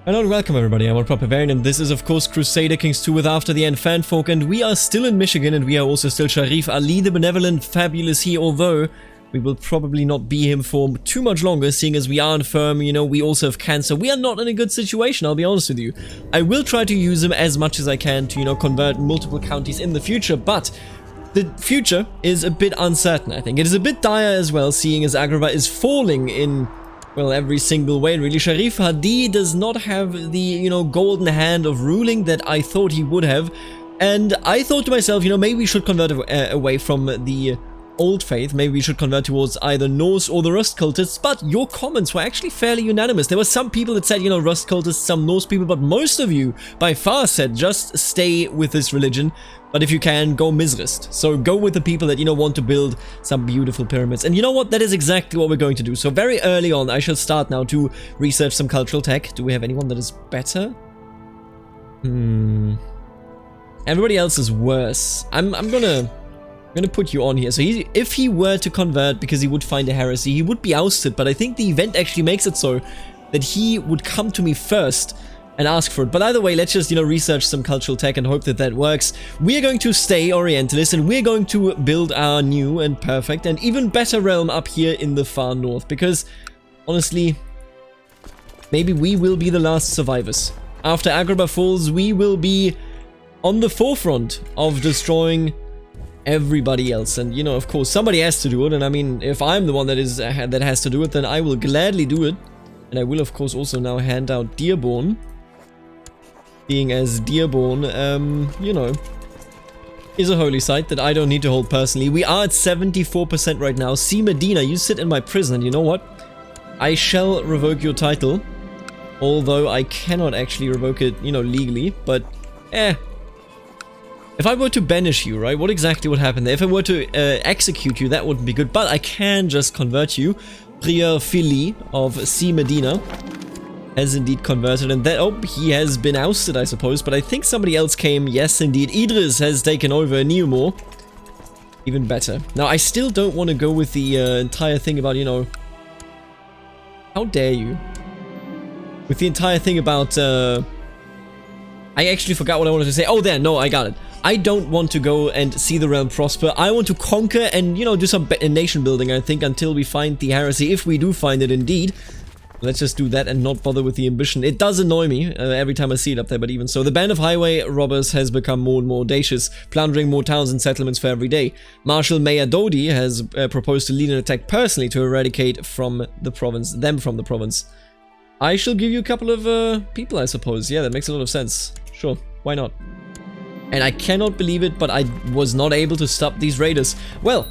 Hello and welcome everybody, I'm Barbarian and this is of course Crusader Kings 2 with After the End Fanfolk, and we are still in Michigan and we are also still Shareef, Ali the Benevolent, fabulous he, although we will probably not be him for too much longer, seeing as we are infirm, you know, we also have cancer. We are not in a good situation, I'll be honest with you. I will try to use him as much as I can to, you know, convert multiple counties in the future, but the future is a bit uncertain, I think. It is a bit dire as well, seeing as Agrabah is falling in, well, every single way, really. Shareef Hadi does not have the, you know, golden hand of ruling that I thought he would have. And I thought to myself, you know, maybe we should convert away from the old faith. Maybe we should convert towards either Norse or the Rust cultists. But your comments were actually fairly unanimous. There were some people that said, you know, Rust cultists, some Norse people, but most of you by far said just stay with this religion. But if you can, go Mizrist. So go with the people that, you know, want to build some beautiful pyramids. And you know what? That is exactly what we're going to do. So very early on, I shall start now to research some cultural tech. Do we have anyone that is better? Everybody else is worse. I'm gonna put you on here. So if he were to convert because he would find a heresy, he would be ousted. But I think the event actually makes it so that he would come to me first and ask for it. But either way, let's just, you know, research some cultural tech and hope that that works. We are going to stay Orientalist and we're going to build our new and perfect and even better realm up here in the far north, because honestly, maybe we will be the last survivors. After Agrabah falls, we will be on the forefront of destroying everybody else. And, you know, of course, somebody has to do it. And I mean, if I'm the one that has to do it, then I will gladly do it. And I will, of course, also now hand out Dearborn. Being as Dearborn, you know, is a holy site that I don't need to hold personally. We are at 74% right now. See, Medina, you sit in my prison, and you know what? I shall revoke your title, although I cannot actually revoke it, you know, legally, but, If I were to banish you, right, what exactly would happen there? If I were to execute you, that wouldn't be good, but I can just convert you. Prior Fili of C. Medina has indeed converted, and that, oh, he has been ousted, I suppose, but I think somebody else came. Yes, indeed, Idris has taken over Neumor. Even better. Now, I still don't want to go with the entire thing about, you know, how dare you? With the entire thing about, I actually forgot what I wanted to say. Oh, there, no, I got it. I don't want to go and see the realm prosper. I want to conquer and, you know, do some nation building, I think, until we find the heresy, if we do find it indeed. Let's just do that and not bother with the ambition. It does annoy me every time I see it up there, but even so. The band of highway robbers has become more and more audacious, plundering more towns and settlements for every day. Marshal Mayor Dodi has proposed to lead an attack personally to eradicate them from the province. I shall give you a couple of people, I suppose. Yeah, that makes a lot of sense. Sure, why not? And I cannot believe it, but I was not able to stop these raiders. Well,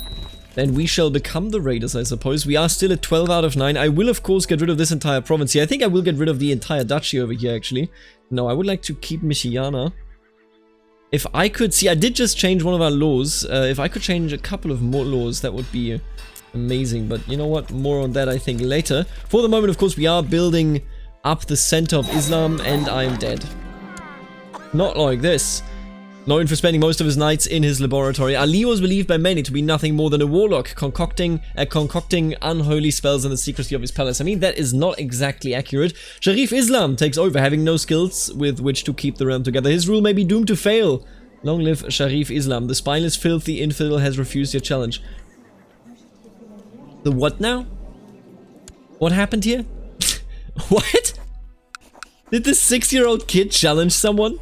then we shall become the raiders, I suppose. We are still at 12 out of 9. I will, of course, get rid of this entire province here. I think I will get rid of the entire duchy over here, actually. No, I would like to keep Michiana. If I could... See, I did just change one of our laws. If I could change a couple of more laws, that would be amazing. But you know what? More on that, I think, later. For the moment, of course, we are building up the center of Islam, and I am dead. Not like this. Known for spending most of his nights in his laboratory, Ali was believed by many to be nothing more than a warlock, concocting unholy spells in the secrecy of his palace. I mean, that is not exactly accurate. Shareef Islam takes over, having no skills with which to keep the realm together. His rule may be doomed to fail. Long live Shareef Islam. The spineless, filthy infidel has refused your challenge. The what now? What happened here? What? Did this 6-year-old kid challenge someone?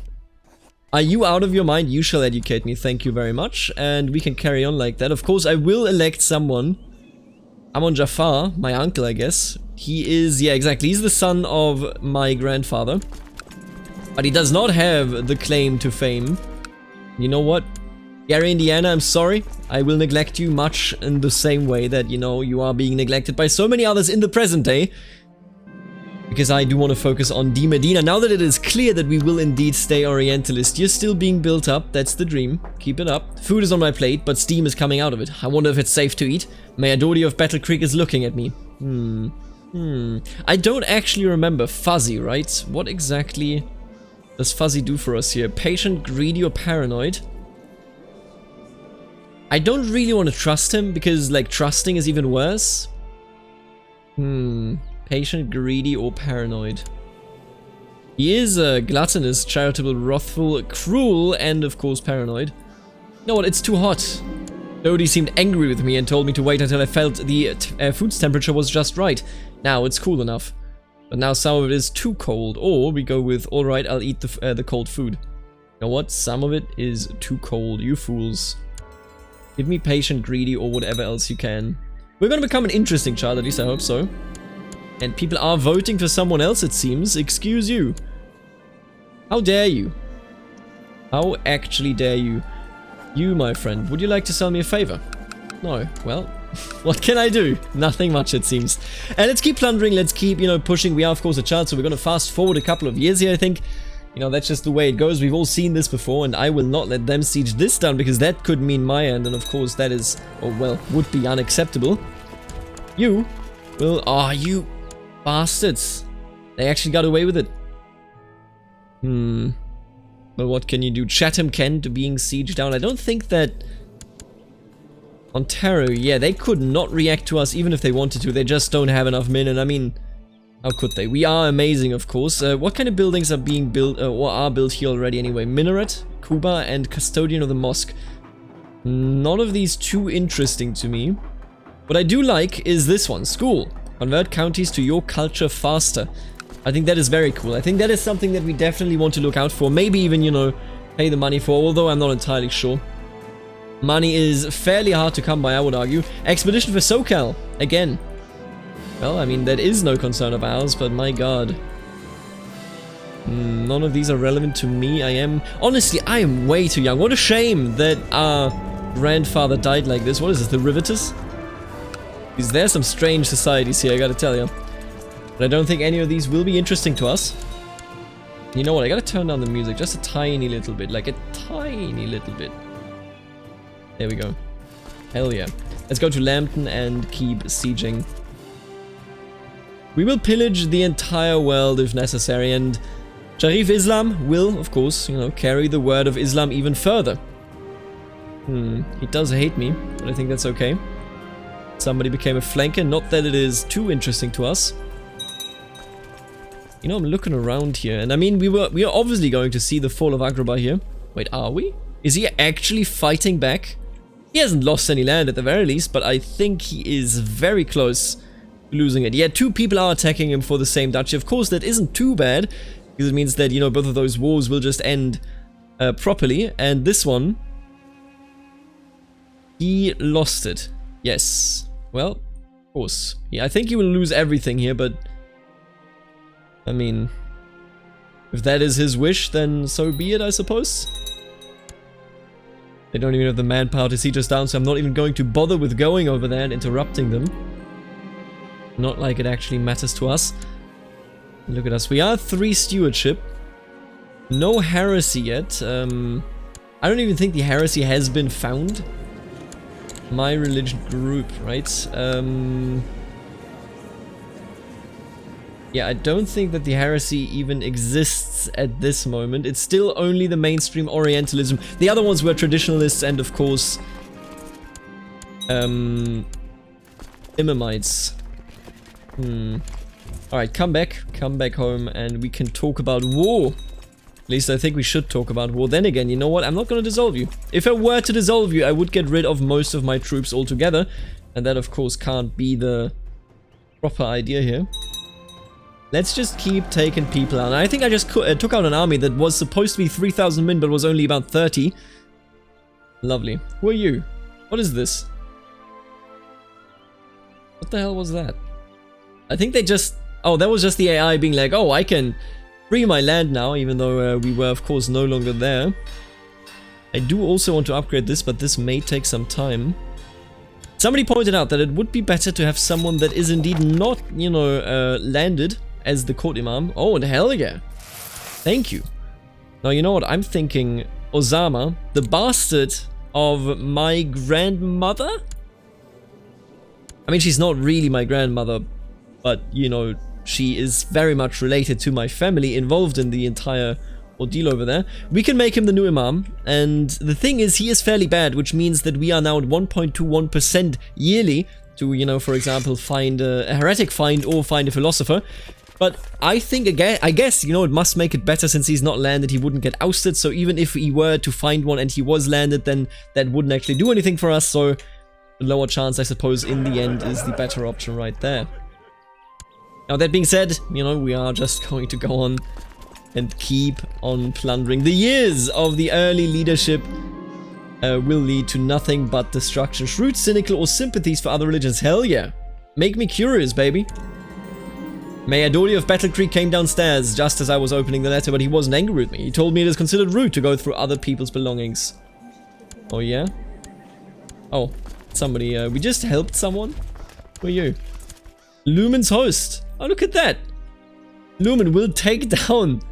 Are you out of your mind? You shall educate me. Thank you very much. And we can carry on like that. Of course, I will elect someone. Amon Jafar, my uncle, I guess. He is, yeah, exactly. He's the son of my grandfather. But he does not have the claim to fame. You know what? Gary, Indiana, I'm sorry. I will neglect you much in the same way that, you know, you are being neglected by so many others in the present day. Because I do want to focus on D. Medina. Now that it is clear that we will indeed stay Orientalist, you're still being built up. That's the dream. Keep it up. Food is on my plate, but steam is coming out of it. I wonder if it's safe to eat. Mayor Dodi of Battle Creek is looking at me. I don't actually remember. Fuzzy, right? What exactly does Fuzzy do for us here? Patient, greedy, or paranoid? I don't really want to trust him because, like, trusting is even worse. Patient, greedy, or paranoid? He is gluttonous, charitable, wrathful, cruel, and of course paranoid. You know what, it's too hot. Dodie seemed angry with me and told me to wait until I felt the food's temperature was just right. Now it's cool enough. But now some of it is too cold. Or we go with, alright, I'll eat the cold food. You know what, some of it is too cold, you fools. Give me patient, greedy, or whatever else you can. We're gonna become an interesting child, at least I hope so. And people are voting for someone else, it seems. Excuse you. How dare you? How actually dare you? You, my friend, would you like to sell me a favor? No. Well, what can I do? Nothing much, it seems. And let's keep plundering, let's keep, you know, pushing. We are, of course, a child, so we're gonna fast forward a couple of years here, I think. You know, that's just the way it goes. We've all seen this before, and I will not let them siege this down, because that could mean my end, and of course that is, or well, would be unacceptable. You will... Ah, you bastards. They actually got away with it. But what can you do? Chatham Kent being sieged down. I don't think that... Ontario, yeah, they could not react to us even if they wanted to. They just don't have enough men, and I mean... How could they? We are amazing, of course. What kind of buildings are being built, or are built here already anyway? Minaret, Kuba, and Custodian of the Mosque. None of these too interesting to me. What I do like is this one, School. Convert counties to your culture faster. I think that is very cool. I think that is something that we definitely want to look out for. Maybe even, you know, pay the money for, although I'm not entirely sure. Money is fairly hard to come by, I would argue. Expedition for SoCal, again. Well, I mean, that is no concern of ours, but my god. None of these are relevant to me. Honestly, I am way too young. What a shame that our grandfather died like this. What is this, the Riveters? Because there's some strange societies here, I gotta tell you. But I don't think any of these will be interesting to us. You know what, I gotta turn down the music just a tiny little bit. Like a tiny little bit. There we go. Hell yeah. Let's go to Lambton and keep sieging. We will pillage the entire world if necessary, and Shareef Islam will, of course, you know, carry the word of Islam even further. He does hate me, but I think that's okay. Somebody became a flanker, not that it is too interesting to us. You know, I'm looking around here, and I mean, we are obviously going to see the fall of Agrabah here. Wait, are we? Is he actually fighting back? He hasn't lost any land at the very least, but I think he is very close losing it. Yeah, two people are attacking him for the same duchy. Of course, that isn't too bad, because it means that, you know, both of those wars will just end properly. And this one, he lost it. Yes. Well, of course. Yeah, I think he will lose everything here, but I mean, if that is his wish, then so be it, I suppose. They don't even have the manpower to siege us down, so I'm not even going to bother with going over there and interrupting them. Not like it actually matters to us. Look at us. We are 3 stewardship. No heresy yet. I don't even think the heresy has been found. My religion group, right? Yeah, I don't think that the heresy even exists at this moment. It's still only the mainstream Orientalism. The other ones were traditionalists and, of course, Imamites. Alright, come back home, and we can talk about war. At least I think we should talk about war. Then again, you know what? I'm not going to dissolve you. If I were to dissolve you, I would get rid of most of my troops altogether. And that, of course, can't be the proper idea here. Let's just keep taking people out. And I think I just took out an army that was supposed to be 3,000 men, but was only about 30. Lovely. Who are you? What is this? What the hell was that? I think they just... Oh, that was just the AI being like, oh, I can free my land now, even though we were, of course, no longer there. I do also want to upgrade this, but this may take some time. Somebody pointed out that it would be better to have someone that is indeed not, you know, landed as the court imam. Oh, and hell yeah. Thank you. Now, you know what? I'm thinking Osama, the bastard of my grandmother? I mean, she's not really my grandmother, but, you know, she is very much related to my family, involved in the entire ordeal over there. We can make him the new imam, and the thing is, he is fairly bad, which means that we are now at 1.21% yearly to, you know, for example, find a heretic find or find a philosopher. But I think, again, I guess, you know, it must make it better since he's not landed, he wouldn't get ousted. So even if he were to find one and he was landed, then that wouldn't actually do anything for us. So the lower chance, I suppose, in the end is the better option right there. Now, that being said, you know, we are just going to go on and keep on plundering. The years of the early leadership will lead to nothing but destruction. Shrewd, cynical, or sympathies for other religions. Hell yeah. Make me curious, baby. May Adoli of Battle Creek came downstairs just as I was opening the letter, but he wasn't angry with me. He told me it is considered rude to go through other people's belongings. Oh, yeah? Oh, somebody, we just helped someone? Who are you? Lumen's host. Oh, look at that. Lumen will take down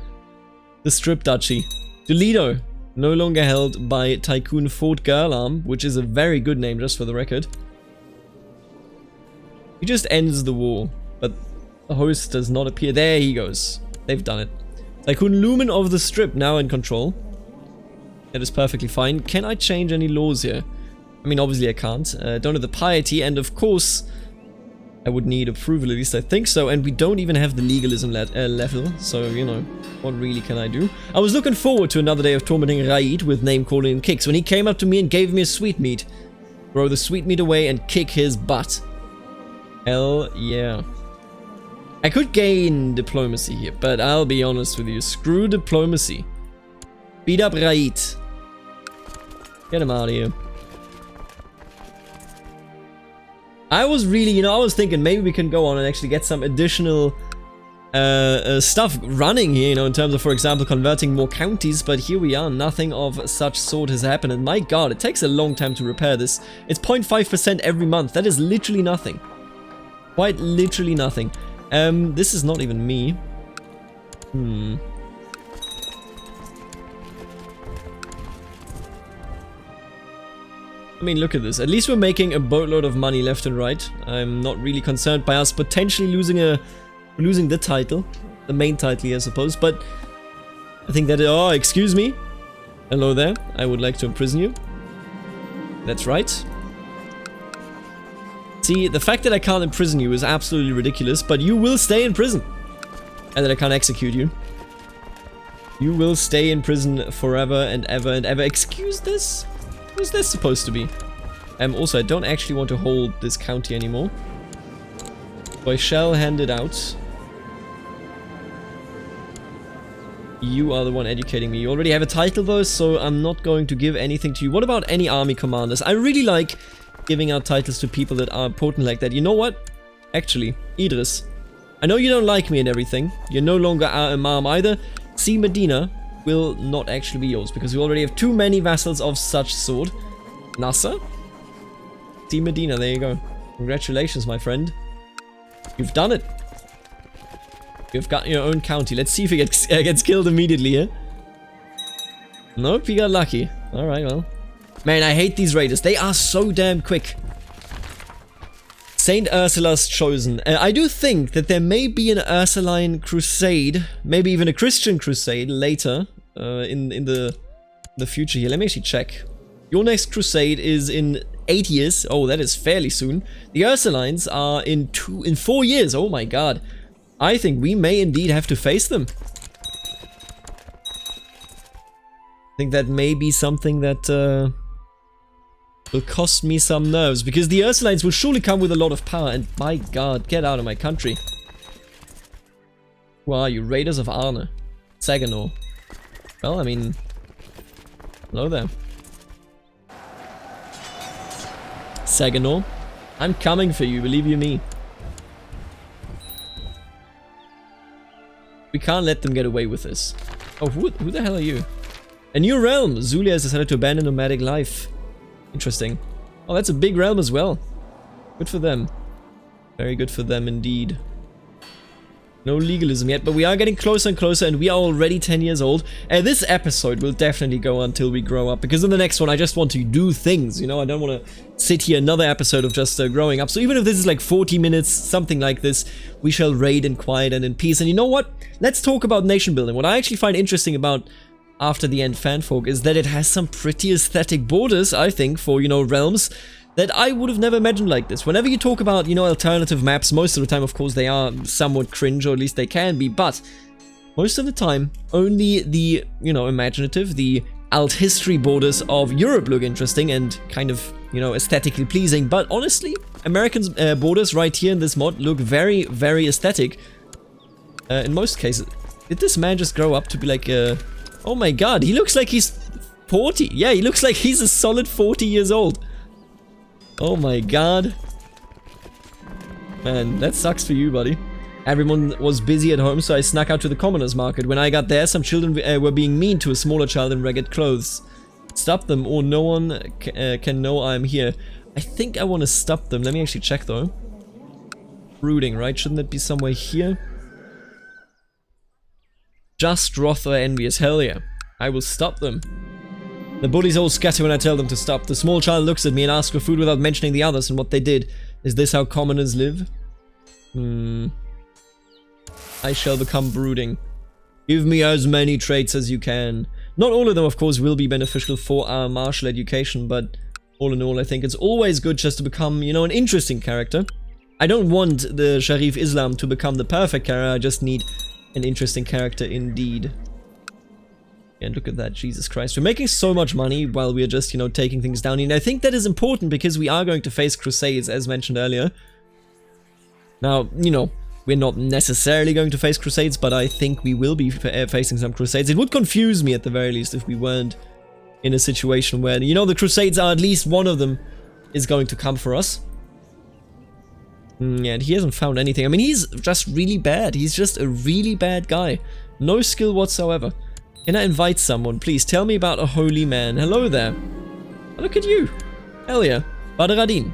the Strip Duchy. Toledo, no longer held by Tycoon Fort Girlarm, which is a very good name, just for the record. He just ends the war, but the host does not appear. There he goes. They've done it. Tycoon Lumen of the Strip now in control. That is perfectly fine. Can I change any laws here? I mean, obviously I can't. Don't have the piety, and of course, I would need approval, at least I think so. And we don't even have the legalism level, so, you know, what really can I do? I was looking forward to another day of tormenting Raid with name-calling and kicks when he came up to me and gave me a sweetmeat. Throw the sweetmeat away and kick his butt. Hell yeah. I could gain diplomacy here, but I'll be honest with you. Screw diplomacy. Beat up Raid. Get him out of here. I was really, you know, I was thinking maybe we can go on and actually get some additional stuff running here, you know, in terms of, for example, converting more counties, but here we are, nothing of such sort has happened, and my god, it takes a long time to repair this. It's 0.5% every month. That is literally nothing. Quite literally nothing. This is not even me. I mean, look at this. At least we're making a boatload of money left and right. I'm not really concerned by us potentially losing the title. The main title here, I suppose. But I think that... Oh, excuse me. Hello there. I would like to imprison you. That's right. See, the fact that I can't imprison you is absolutely ridiculous, but you will stay in prison. And that I can't execute you. You will stay in prison forever and ever and ever. Excuse this? What is this supposed to be? Also, I don't actually want to hold this county anymore. So I shall hand it out. You are the one educating me. You already have a title though, so I'm not going to give anything to you. What about any army commanders? I really like giving out titles to people that are potent like that. You know what? Actually, Idris. I know you don't like me and everything. You're no longer our imam either. See, Medina will not actually be yours because we already have too many vassals of such sort. Nasser? See, Medina, there you go. Congratulations, my friend. You've done it. You've got your own county. Let's see if he gets killed immediately here. Nope, he got lucky. Alright, well. Man, I hate these raiders. They are so damn quick. Saint Ursula's chosen. I do think that there may be an Ursuline crusade, maybe even a Christian crusade later in the future here. Let me actually check. Your next crusade is in 8 years. Oh, that is fairly soon. The Ursulines are in 4 years. Oh my god. I think we may indeed have to face them. I think that may be something that will cost me some nerves, because the Ursulines will surely come with a lot of power, and my god, get out of my country. Who are you? Raiders of Arne. Saginaw. Well, I mean... hello there. Saginaw. I'm coming for you, believe you me. We can't let them get away with this. Oh, who the hell are you? A new realm! Zulia has decided to abandon nomadic life. Interesting. Oh, that's a big realm as well. Good for them. Very good for them indeed. No legalism yet, but we are getting closer and closer, and we are already 10 years old. And this episode will definitely go until we grow up, because in the next one I just want to do things, you know? I don't want to sit here another episode of just growing up. So even if this is like 40 minutes, something like this, we shall raid in quiet and in peace. And you know what? Let's talk about nation building. What I actually find interesting about After the End Fanfolk is that it has some pretty aesthetic borders, I think, for, you know, realms. that I would have never imagined like this. Whenever you talk about, you know, alternative maps, most of the time, of course, they are somewhat cringe, or at least they can be, but most of the time, only the, you know, imaginative, the alt history borders of Europe look interesting and kind of, you know, aesthetically pleasing. But honestly, American borders right here in this mod look very, very aesthetic. In most cases. Did this man just grow up to be like a... Oh my god, he looks like he's 40. Yeah, he looks like he's a solid 40 years old. Oh my god. Man, that sucks for you, buddy. Everyone was busy at home, so I snuck out to the commoners market. When I got there, some children were being mean to a smaller child in ragged clothes. Stop them, or no one can know I'm here. I think I want to stop them. Let me actually check, though. Brooding, right? Shouldn't it be somewhere here? Just wrath or envious. Hell yeah. I will stop them. The bullies all scatter when I tell them to stop. The small child looks at me and asks for food without mentioning the others and what they did. Is this how commoners live? I shall become brooding. Give me as many traits as you can. Not all of them, of course, will be beneficial for our martial education, but all in all, I think it's always good just to become, you know, an interesting character. I don't want the Shareef Islam to become the perfect character, I just need an interesting character indeed. And look at that, Jesus Christ. We're making so much money while we're just, you know, taking things down. And I think that is important because we are going to face Crusades, as mentioned earlier. Now, you know, we're not necessarily going to face Crusades, but I think we will be facing some Crusades. It would confuse me at the very least if we weren't in a situation where, you know, the Crusades are at least one of them is going to come for us. Yeah, and he hasn't found anything. I mean, he's just really bad. He's just a really bad guy. No skill whatsoever. Can I invite someone? Please tell me about a holy man. Hello there. Oh, look at you. Hell yeah. Badradin.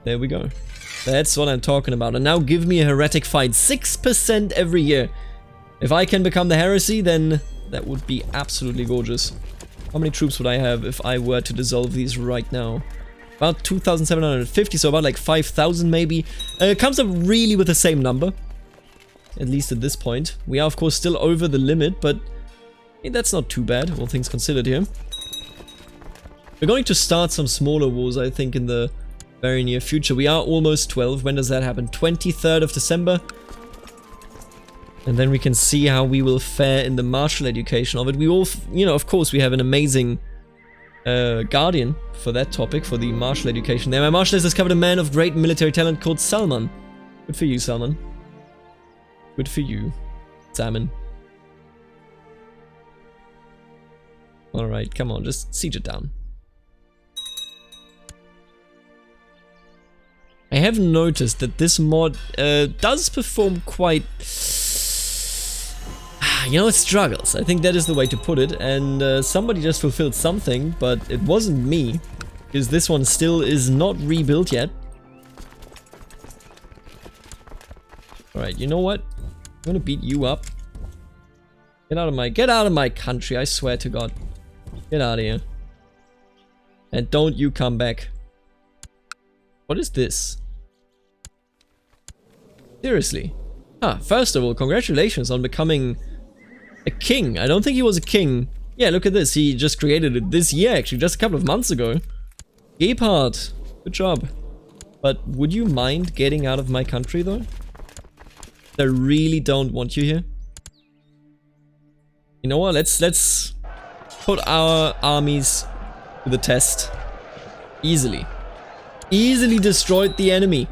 There we go. That's what I'm talking about. And now give me a heretic fight. 6% every year. If I can become the heresy, then that would be absolutely gorgeous. How many troops would I have if I were to dissolve these right now? About 2,750, so about like 5,000 maybe. It comes up really with the same number. At least at this point. We are of course still over the limit, but that's not too bad, all things considered here. We're going to start some smaller wars, I think, in the very near future. We are almost 12. When does that happen? 23rd of December. And then we can see how we will fare in the martial education of it. We all, you know, of course, we have an amazing guardian for that topic, for the martial education there. My martial has discovered a man of great military talent called Salman. Good for you, Salman. Good for you, Salmon. Alright, come on, just siege it down. I have noticed that this mod does perform quite... you know, it struggles. I think that is the way to put it. And somebody just fulfilled something, but it wasn't me. Because this one still is not rebuilt yet. Alright, you know what? I'm gonna beat you up. Get out of my country, I swear to God. Get out of here. And don't you come back. What is this? Seriously. First of all, congratulations on becoming a king. I don't think he was a king. Yeah, look at this. He just created it this year, actually, just a couple of months ago. Gebhard. Good job. But would you mind getting out of my country, though? I really don't want you here. You know what? Let's put our armies to the test. Easily. Easily destroyed the enemy.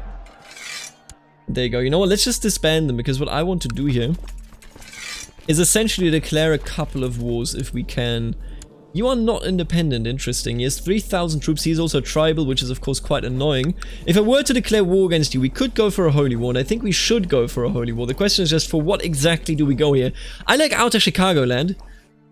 There you go. You know what? Let's just disband them, because what I want to do here is essentially declare a couple of wars if we can. You are not independent, interesting. He has 3,000 troops. He's also tribal, which is of course quite annoying. If I were to declare war against you, we could go for a holy war, and I think we should go for a holy war. The question is just, for what exactly do we go here? I like Outer Chicagoland.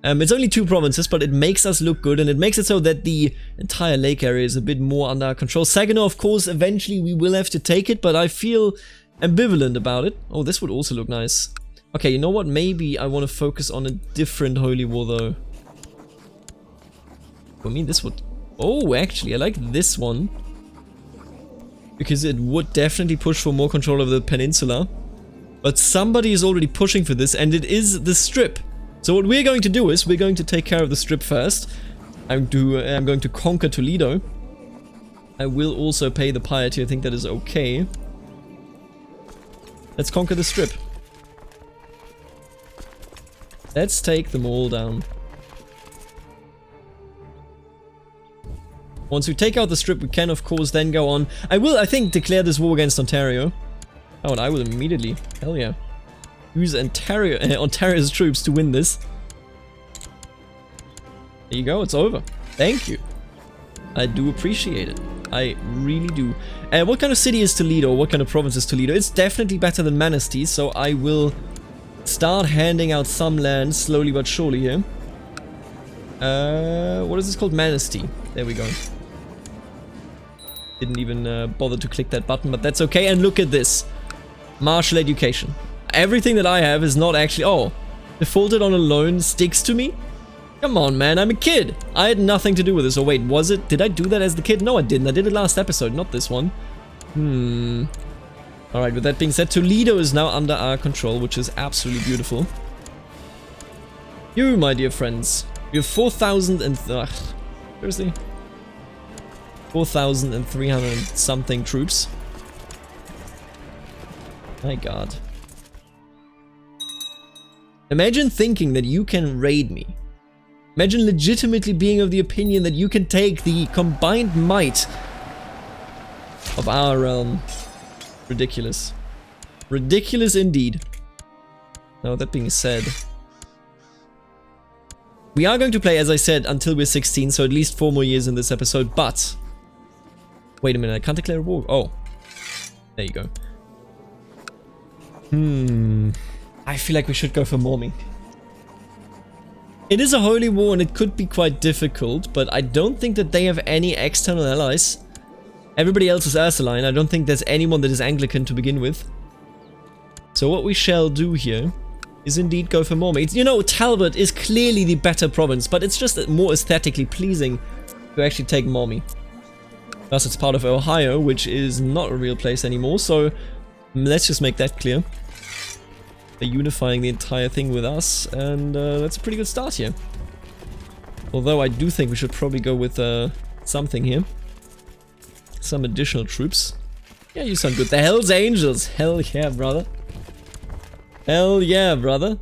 It's only 2 provinces, but it makes us look good, and it makes it so that the entire lake area is a bit more under our control. Saginaw, of course, eventually we will have to take it, but I feel ambivalent about it. Oh, this would also look nice. Okay, you know what? Maybe I want to focus on a different holy war, though. I mean, this would... Oh, actually, I like this one. Because it would definitely push for more control of the peninsula. But somebody is already pushing for this, and it is the Strip. So what we're going to do is, we're going to take care of the Strip first. I'm going to conquer Toledo. I will also pay the piety. I think that is okay. Let's conquer the strip. Let's take them all down. Once we take out the strip, we can of course then go on. I will, I think, declare this war against Ontario. Oh, and I will immediately, hell yeah, use Ontario's troops to win this. There you go, it's over. Thank you. I do appreciate it. I really do. What kind of city is Toledo? What kind of province is Toledo? It's definitely better than Manistee, so I will start handing out some land slowly but surely here. What is this called? Manistee. There we go. Didn't even bother to click that button, but that's okay. And look at this. Martial education. Everything that I have is not actually... Oh, defaulted on a loan sticks to me? Come on, man, I'm a kid. I had nothing to do with this. Oh, wait, was it? Did I do that as the kid? No, I didn't. I did it last episode, not this one. Alright, with that being said, Toledo is now under our control, which is absolutely beautiful. You, my dear friends, you have 4,000 and... seriously? 4,300 something troops. My god. Imagine thinking that you can raid me. Imagine legitimately being of the opinion that you can take the combined might of our realm. Ridiculous. Ridiculous indeed. Now, that being said, we are going to play, as I said, until we're 16, so at least 4 more years in this episode, but... Wait a minute, I can't declare a war. Oh. There you go. I feel like we should go for Mormi. It is a holy war and it could be quite difficult, but I don't think that they have any external allies. Everybody else is Ursuline. I don't think there's anyone that is Anglican to begin with. So what we shall do here is indeed go for Mormi. You know, Talbot is clearly the better province, but it's just more aesthetically pleasing to actually take Mormi. Plus it's part of Ohio, which is not a real place anymore, so let's just make that clear. They're unifying the entire thing with us, and that's a pretty good start here. Although I do think we should probably go with something here. Some additional troops. Yeah, you sound good. The Hells Angels! Hell yeah, brother. Hell yeah, brother.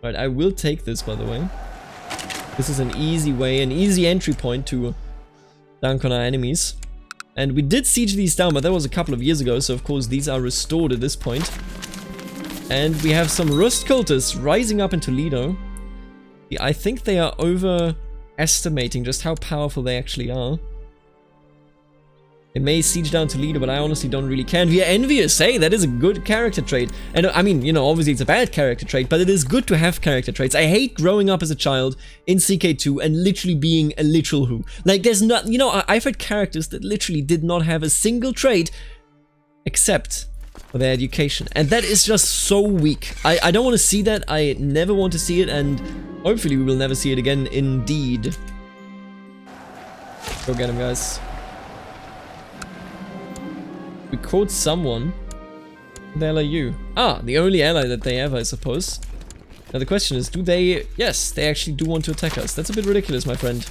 Right, I will take this, by the way. This is an easy way, an easy entry point to dunk on our enemies. And we did siege these down, but that was a couple of years ago, so of course these are restored at this point. And we have some Rust cultists rising up in Toledo. I think they are overestimating just how powerful they actually are. It may siege down Toledo, but I honestly don't really care. And we are envious, hey, that is a good character trait. And I mean, you know, obviously it's a bad character trait, but it is good to have character traits. I hate growing up as a child in CK2 and literally being a literal who. Like, there's not, you know, I've had characters that literally did not have a single trait except for their education. And that is just so weak. I don't want to see that. I never want to see it, and hopefully we will never see it again, indeed. Go get him, guys. We caught someone. Who the hell are you? Ah, the only ally that they have, I suppose. Now the question is, do they... Yes, they actually do want to attack us. That's a bit ridiculous, my friend.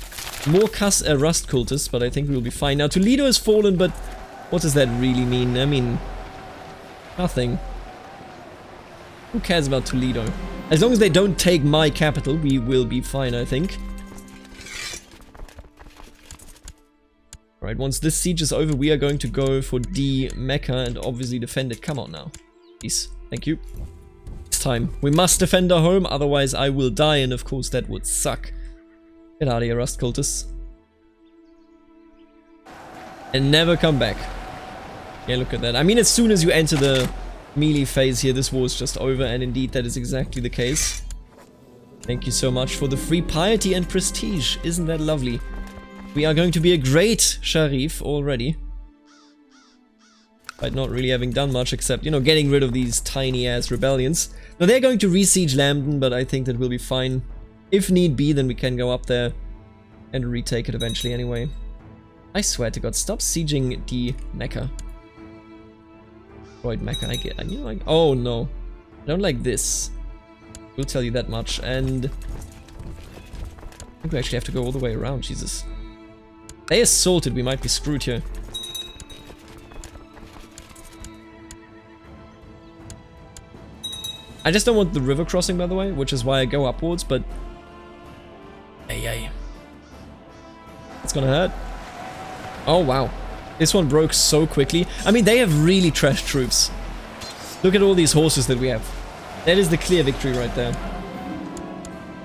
More Rust cultists, but I think we'll be fine. Now, Toledo has fallen, but what does that really mean? I mean, nothing. Who cares about Toledo? As long as they don't take my capital, we will be fine, I think. Right, once this siege is over, we are going to go for D Mecca and obviously defend it. Come on now. Please. Thank you. It's time. We must defend our home, otherwise I will die, and of course that would suck. Get out of here, Rust cultists. And never come back. Yeah, look at that. I mean, as soon as you enter the melee phase here, this war is just over, and indeed that is exactly the case. Thank you so much for the free piety and prestige. Isn't that lovely? We are going to be a great Shareef already. Despite not really having done much except, you know, getting rid of these tiny-ass rebellions. Now, they're going to re-siege Lambden, but I think that will be fine. If need be, then we can go up there and retake it eventually anyway. I swear to God, stop sieging the Mecca. Destroyed Mecca, I get... You know, like, oh, no. I don't like this. We'll tell you that much, and... I think we actually have to go all the way around, Jesus. They assaulted, we might be screwed here. I just don't want the river crossing, by the way, which is why I go upwards, but... Hey. It's gonna hurt. Oh, wow. This one broke so quickly. I mean, they have really trashed troops. Look at all these horses that we have. That is the clear victory right there.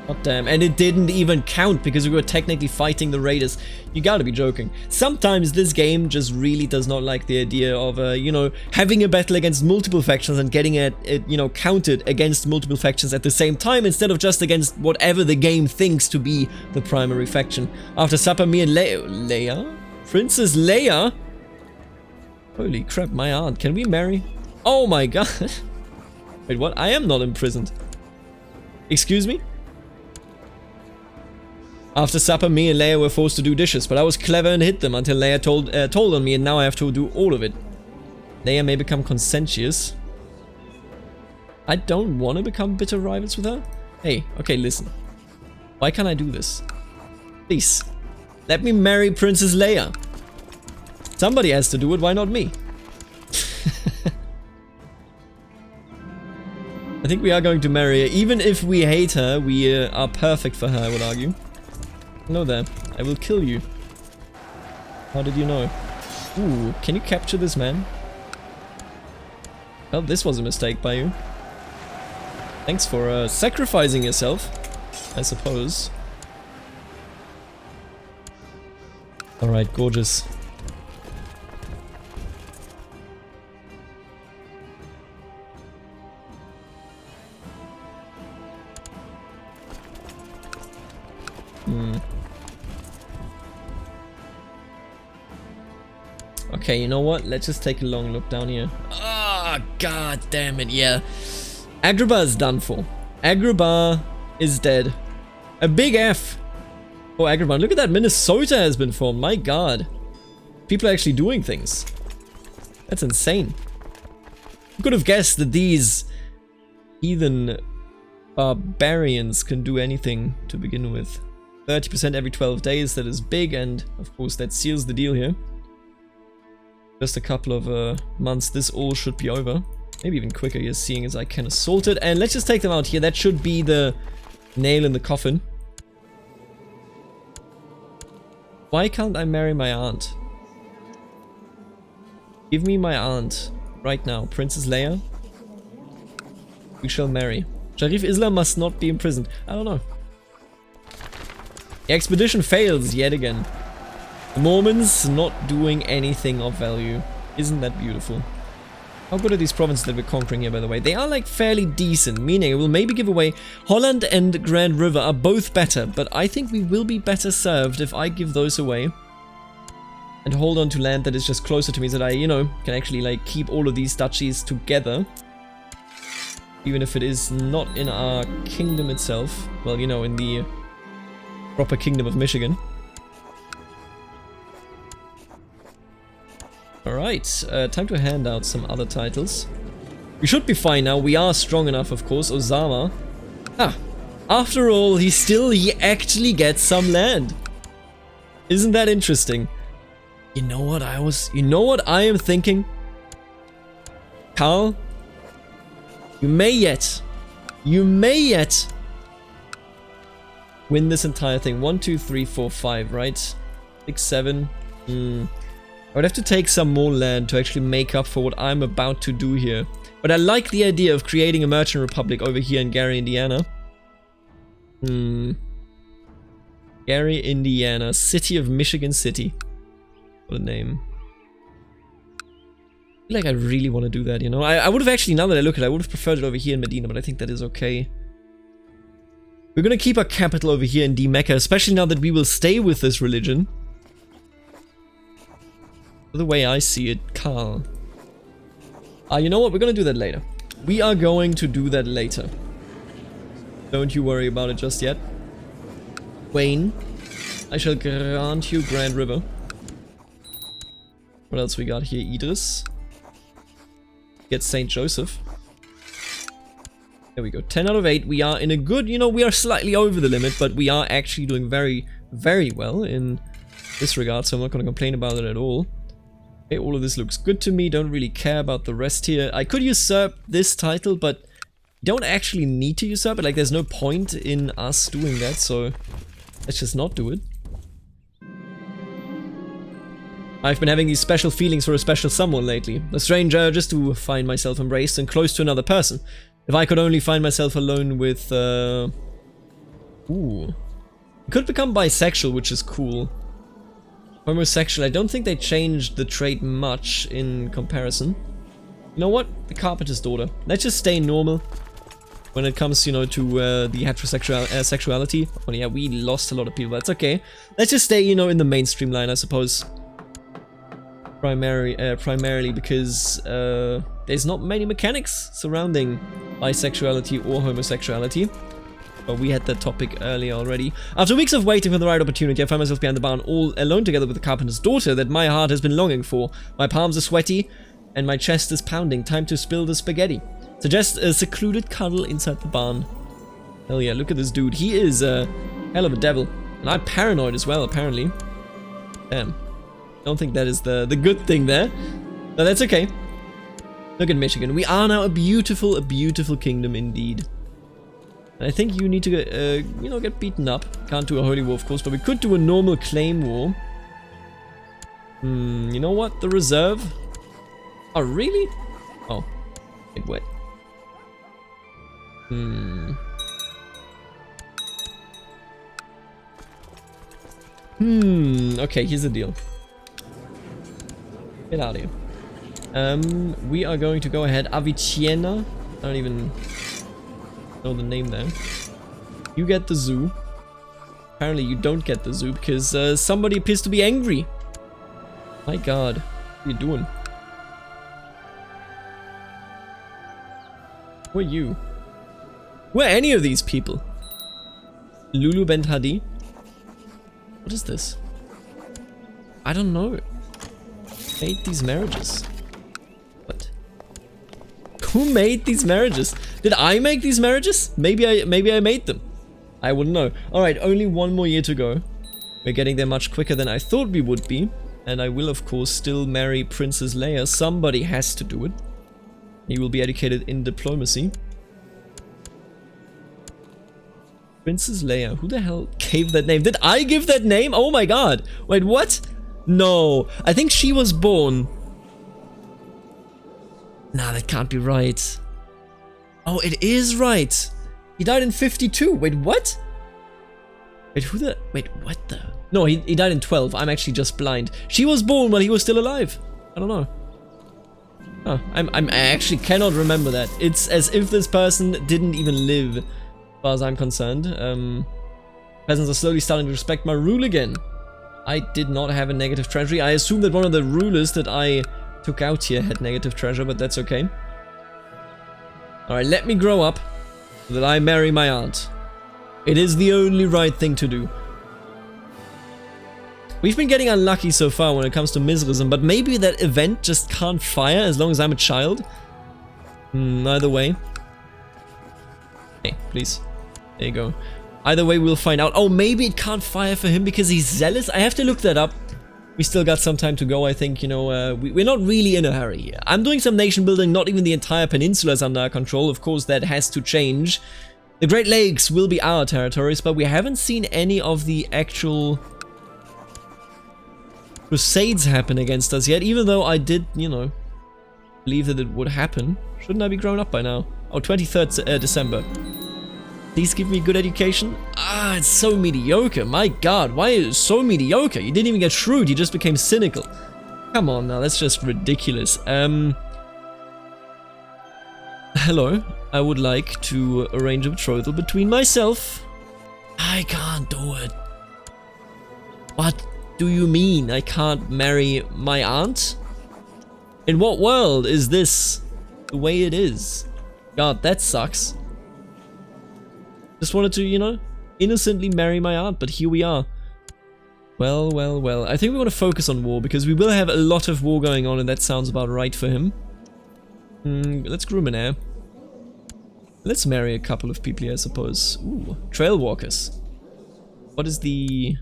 God damn. And it didn't even count because we were technically fighting the raiders. You gotta be joking. Sometimes this game just really does not like the idea of, you know, having a battle against multiple factions and getting it, you know, counted against multiple factions at the same time instead of just against whatever the game thinks to be the primary faction. After supper, me and Leia? Princess Leia? Holy crap, my aunt. Can we marry? Oh my god. Wait, what? I am not imprisoned. Excuse me? After supper, me and Leia were forced to do dishes, but I was clever and hid them until Leia told on me, and now I have to do all of it. Leia may become conscientious. I don't want to become bitter rivals with her. Hey, okay, listen. Why can't I do this? Please. Let me marry Princess Leia. Somebody has to do it, why not me? I think we are going to marry her. Even if we hate her, we are perfect for her, I would argue. Hello there. I will kill you. How did you know? Ooh, can you capture this man? Well, this was a mistake by you. Thanks for sacrificing yourself, I suppose. Alright, gorgeous. Okay, you know what? Let's just take a long look down here. Ah, god damn it, yeah. Agrabah is done for. Agrabah is dead. A big F. Oh, Agrabah. Look at that. Minnesota has been formed. My god. People are actually doing things. That's insane. Who could have guessed that these heathen barbarians can do anything to begin with? 30% every 12 days. That is big, and of course that seals the deal here. Just a couple of months, this all should be over. Maybe even quicker here, seeing as I can assault it. And let's just take them out here. That should be the nail in the coffin. Why can't I marry my aunt? Give me my aunt right now. Princess Leia. We shall marry. Shareef Islam must not be imprisoned. I don't know. The expedition fails yet again. The Mormons not doing anything of value. Isn't that beautiful? How good are these provinces that we're conquering here, by the way? They are like fairly decent, meaning it will maybe give away. Holland and Grand River are both better, but I think we will be better served if I give those away. And hold on to land that is just closer to me so that I, you know, can actually like keep all of these duchies together. Even if it is not in our kingdom itself. Well, you know, in the proper kingdom of Michigan. Alright, time to hand out some other titles. We should be fine now, we are strong enough, of course. Osama. Ah, after all, he actually gets some land. Isn't that interesting? You know what I am thinking? Carl, you may yet win this entire thing. 1, 2, 3, 4, 5, right? 6, 7. I would have to take some more land to actually make up for what I'm about to do here. But I like the idea of creating a merchant republic over here in Gary, Indiana. Gary, Indiana. City of Michigan City. What a name. I feel like I really want to do that, you know? I would have actually, now that I look at it, I would have preferred it over here in Medina, but I think that is okay. We're gonna keep our capital over here in D Mecca, especially now that we will stay with this religion. The way I see it, Carl. You know what? We're gonna do that later. We are going to do that later. Don't you worry about it just yet. Wayne, I shall grant you Grand River. What else we got here? Idris. Get St. Joseph. There we go. 10 out of 8. We are in a good, you know, we are slightly over the limit, but we are actually doing very, very well in disregard, so I'm not going to complain about it at all. Okay, all of this looks good to me. Don't really care about the rest here. I could usurp this title, but don't actually need to usurp it. Like, there's no point in us doing that, so let's just not do it. I've been having these special feelings for a special someone lately. A strange urge just to find myself embraced and close to another person. If I could only find myself alone with, Ooh. Could become bisexual, which is cool. Homosexual, I don't think they changed the trait much in comparison. You know what? The carpenter's daughter. Let's just stay normal when it comes, you know, to the heterosexual sexuality. Oh yeah, we lost a lot of people. That's okay. Let's just stay, you know, in the mainstream line, I suppose. Primarily because there's not many mechanics surrounding bisexuality or homosexuality. But we had that topic earlier already. After weeks of waiting for the right opportunity, I find myself behind the barn all alone together with the carpenter's daughter that my heart has been longing for. My palms are sweaty and my chest is pounding. Time to spill the spaghetti. Suggest a secluded cuddle inside the barn. Hell yeah, look at this dude. He is a hell of a devil. And I'm paranoid as well, apparently. Damn. Don't think that is the good thing there. But that's okay. Look at Michigan. We are now a beautiful kingdom indeed. And I think you need to get, you know, get beaten up. Can't do a holy war, of course, but we could do a normal claim war. You know what? The reserve. Oh, really? Oh, wait. Okay, here's the deal. Get out of here. We are going to go ahead. Avicena. I don't even know the name there. You get the zoo. Apparently you don't get the zoo because somebody appears to be angry. My god. What are you doing? Who are you? Who are any of these people? Lulu Bent Hadi? What is this? I don't know. Made these marriages? What? Who made these marriages? Did I make these marriages? Maybe I made them. I wouldn't know. Alright, only one more year to go. We're getting there much quicker than I thought we would be. And I will of course still marry Princess Leia. Somebody has to do it. He will be educated in diplomacy. Princess Leia. Who the hell gave that name? Did I give that name? Oh my god. Wait, what? No, I think she was born. Nah, that can't be right. Oh, it is right. He died in 52. Wait, what? Wait, what the? No, he died in 12. I'm actually just blind. She was born while he was still alive. I don't know. Oh, I actually cannot remember that. It's as if this person didn't even live, as far as I'm concerned. Peasants are slowly starting to respect my rule again. I did not have a negative treasury. I assume that one of the rulers that I took out here had negative treasure, but that's okay. Alright, let me grow up so that I marry my aunt. It is the only right thing to do. We've been getting unlucky so far when it comes to Mizrism, but maybe that event just can't fire as long as I'm a child. Either way. Hey, please. There you go. Either way, we'll find out. Oh, maybe it can't fire for him because he's zealous? I have to look that up. We still got some time to go, I think, you know, we're not really in a hurry here. I'm doing some nation building, not even the entire peninsula is under our control. Of course, that has to change. The Great Lakes will be our territories, but we haven't seen any of the actual Crusades happen against us yet, even though I did, you know, believe that it would happen. Shouldn't I be grown up by now? Oh, 23rd December. Please give me good education. Ah, it's so mediocre. My god, why is it so mediocre? You didn't even get shrewd, you just became cynical. Come on now, that's just ridiculous. Hello, I would like to arrange a betrothal between myself. I can't do it. What do you mean I can't marry my aunt? In what world is this the way it is? God, that sucks. Just wanted to, you know, innocently marry my aunt, but here we are. Well, well, well. I think we want to focus on war, because we will have a lot of war going on, and that sounds about right for him. Let's groom an heir. Let's marry a couple of people here, I suppose. Ooh, trail walkers. What is the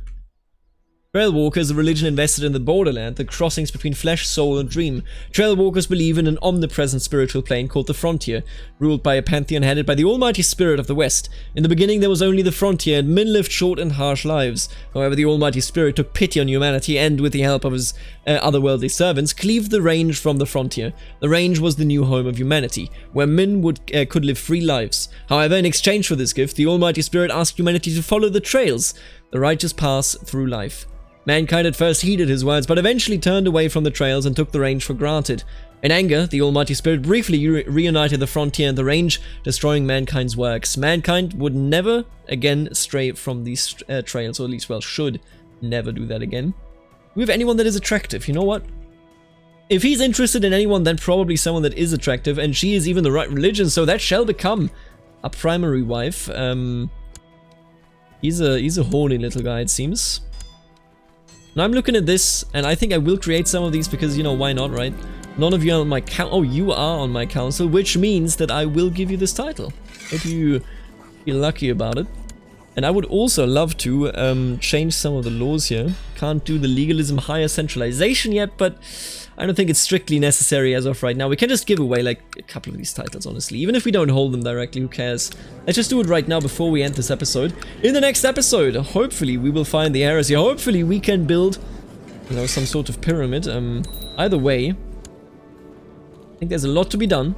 Trailwalker is a religion invested in the borderland, the crossings between flesh, soul, and dream. Trailwalkers believe in an omnipresent spiritual plane called the Frontier, ruled by a pantheon headed by the almighty spirit of the West. In the beginning there was only the Frontier, and men lived short and harsh lives. However, the almighty spirit took pity on humanity and, with the help of his otherworldly servants, cleaved the range from the Frontier. The range was the new home of humanity, where men could live free lives. However, in exchange for this gift, the almighty spirit asked humanity to follow the trails, the righteous paths through life. Mankind at first heeded his words, but eventually turned away from the trails and took the range for granted. In anger, the Almighty Spirit briefly reunited the Frontier and the range, destroying mankind's works. Mankind would never again stray from these trails, or at least, well, should never do that again. Do we have anyone that is attractive? You know what? If he's interested in anyone, then probably someone that is attractive, and she is even the right religion, so that shall become a primary wife. He's a horny little guy, it seems. Now I'm looking at this, and I think I will create some of these because, you know, why not, right? None of you are on my oh, you are on my council, which means that I will give you this title. Hope you feel lucky about it. And I would also love to change some of the laws here. Can't do the legalism higher centralization yet, but I don't think it's strictly necessary as of right now. We can just give away like a couple of these titles, honestly. Even if we don't hold them directly, who cares? Let's just do it right now before we end this episode. In the next episode, hopefully we will find the heresy. Hopefully we can build, you know, some sort of pyramid. Either way, I think there's a lot to be done.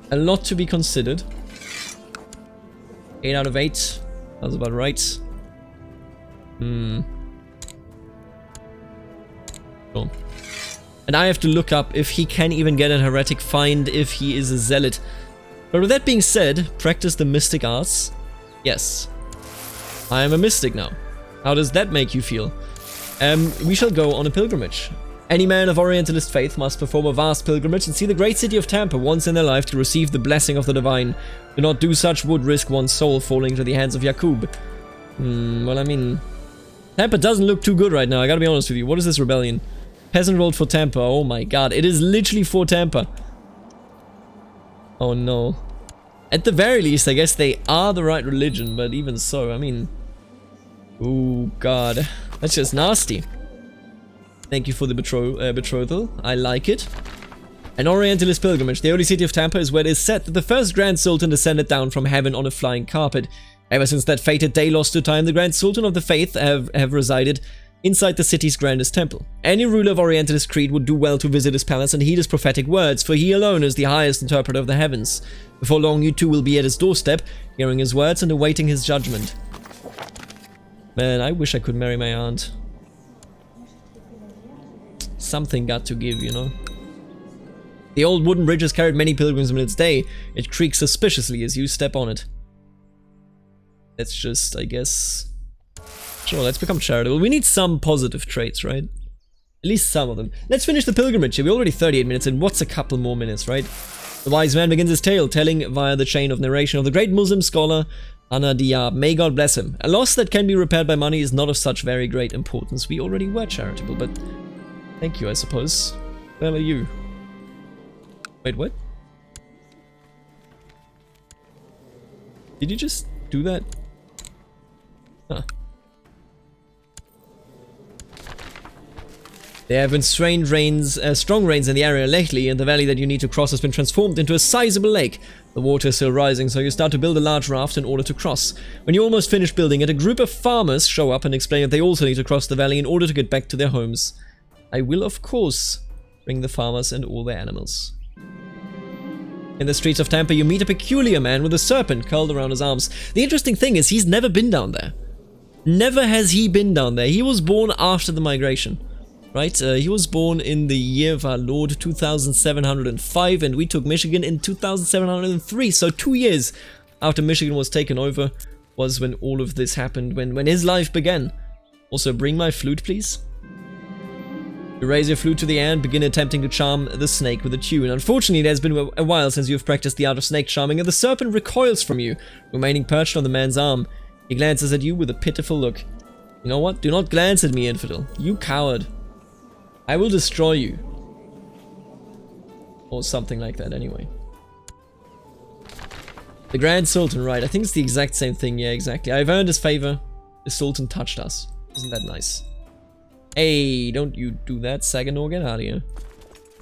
A lot to be considered. 8 out of 8. That was about right. Cool. And I have to look up if he can even get a heretic, find if he is a zealot. But with that being said, practice the mystic arts. Yes. I am a mystic now. How does that make you feel? We shall go on a pilgrimage. Any man of Orientalist faith must perform a vast pilgrimage and see the great city of Tampa once in their life to receive the blessing of the divine. To not do such would risk one's soul falling into the hands of Yaqub. Well, I mean, Tampa doesn't look too good right now, I gotta be honest with you. What is this rebellion? Peasant rolled for Tampa. Oh my god, it is literally for Tampa. Oh no. At the very least, I guess they are the right religion, but even so, I mean... Oh god. That's just nasty. Thank you for the betrothal. I like it. An Orientalist pilgrimage. The holy city of Tampa is where it is said that the first Grand Sultan descended down from heaven on a flying carpet. Ever since that fated day lost to time, the Grand Sultan of the Faith have resided inside the city's grandest temple. Any ruler of Orientalist creed would do well to visit his palace and heed his prophetic words, for he alone is the highest interpreter of the heavens. Before long, you too will be at his doorstep, hearing his words and awaiting his judgment. Man, I wish I could marry my aunt. Something got to give, you know. The old wooden bridge has carried many pilgrims in its day. It creaks suspiciously as you step on it. Let's just, I guess... Sure, let's become charitable. We need some positive traits, right? At least some of them. Let's finish the pilgrimage here. We're already 38 minutes in. What's a couple more minutes, right? The wise man begins his tale, telling via the chain of narration of the great Muslim scholar Anna Diab. May God bless him. A loss that can be repaired by money is not of such very great importance. We already were charitable, but... Thank you, I suppose. Where are you? Wait, what? Did you just do that? Huh. There have been strong rains in the area lately, and the valley that you need to cross has been transformed into a sizable lake. The water is still rising, so you start to build a large raft in order to cross. When you almost finish building it, a group of farmers show up and explain that they also need to cross the valley in order to get back to their homes. I will, of course, bring the farmers and all their animals. In the streets of Tampa, you meet a peculiar man with a serpent curled around his arms. The interesting thing is he's never been down there. Never has he been down there. He was born after the migration. Right? He was born in the year of our Lord 2705, and we took Michigan in 2703. So 2 years after Michigan was taken over was when all of this happened, when his life began. Also, bring my flute, please. You raise your flute to the air and begin attempting to charm the snake with a tune. Unfortunately, it has been a while since you have practiced the art of snake charming, and the serpent recoils from you, remaining perched on the man's arm. He glances at you with a pitiful look. You know what? Do not glance at me, infidel. You coward. I will destroy you. Or something like that, anyway. The Grand Sultan, right. I think it's the exact same thing. Yeah, exactly. I've earned his favor. The Sultan touched us. Isn't that nice? Hey, don't you do that, Saginaw, get out of here.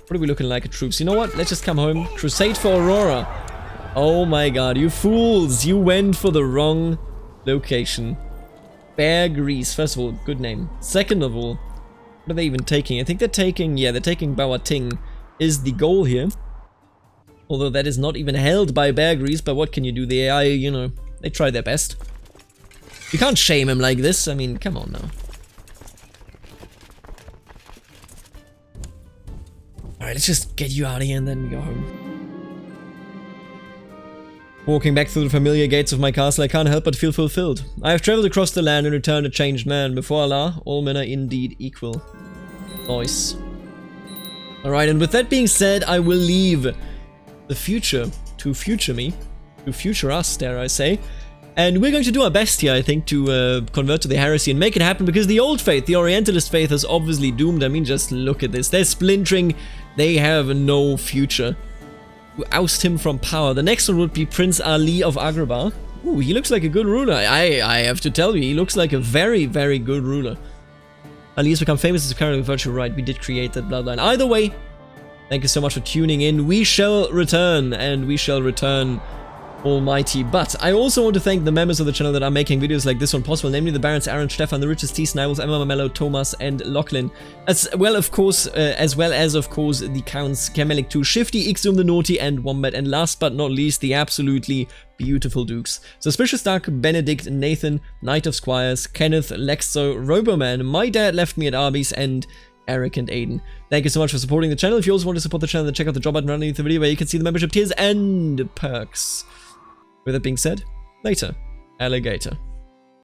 What are we looking like at troops? You know what? Let's just come home. Crusade for Aurora. Oh my god, you fools! You went for the wrong location. Bear Grease. First of all, good name. Second of all, what are they even taking? I think they're taking... Yeah, they're taking Bawating is the goal here. Although that is not even held by Bear Grease, but what can you do? The AI, you know, they try their best. You can't shame him like this. I mean, come on now. Alright, let's just get you out of here and then go home. Walking back through the familiar gates of my castle, I can't help but feel fulfilled. I have traveled across the land and returned a changed man. Before Allah, all men are indeed equal. Nice. Alright, and with that being said, I will leave the future to future me. To future us, dare I say. And we're going to do our best here, I think, to convert to the heresy and make it happen, because the old faith, the Orientalist faith, is obviously doomed. I mean, just look at this. They're splintering. They have no future. To oust him from power. The next one would be Prince Ali of Agrabah. Ooh, he looks like a good ruler. I have to tell you, he looks like a very, very good ruler. Ali has become famous as a current virtual right. We did create that bloodline. Either way, thank you so much for tuning in. We shall return, and we shall return almighty. But I also want to thank the members of the channel that are making videos like this one possible, namely the Barons Aaron, Stefan, the Richest T, Snivels, Emma Mamello, Thomas, and Lachlan. As well as of course the Counts Kamelik 2, Shifty, Ixum the Naughty, and Wombat, and last but not least the absolutely beautiful Dukes. Suspicious Dark, Benedict, Nathan, Knight of Squires, Kenneth, Lexo, Roboman, My Dad Left Me at Arby's, and Eric and Aiden. Thank you so much for supporting the channel. If you also want to support the channel, then check out the job button underneath the video where you can see the membership tiers and perks. With that being said, later, alligator.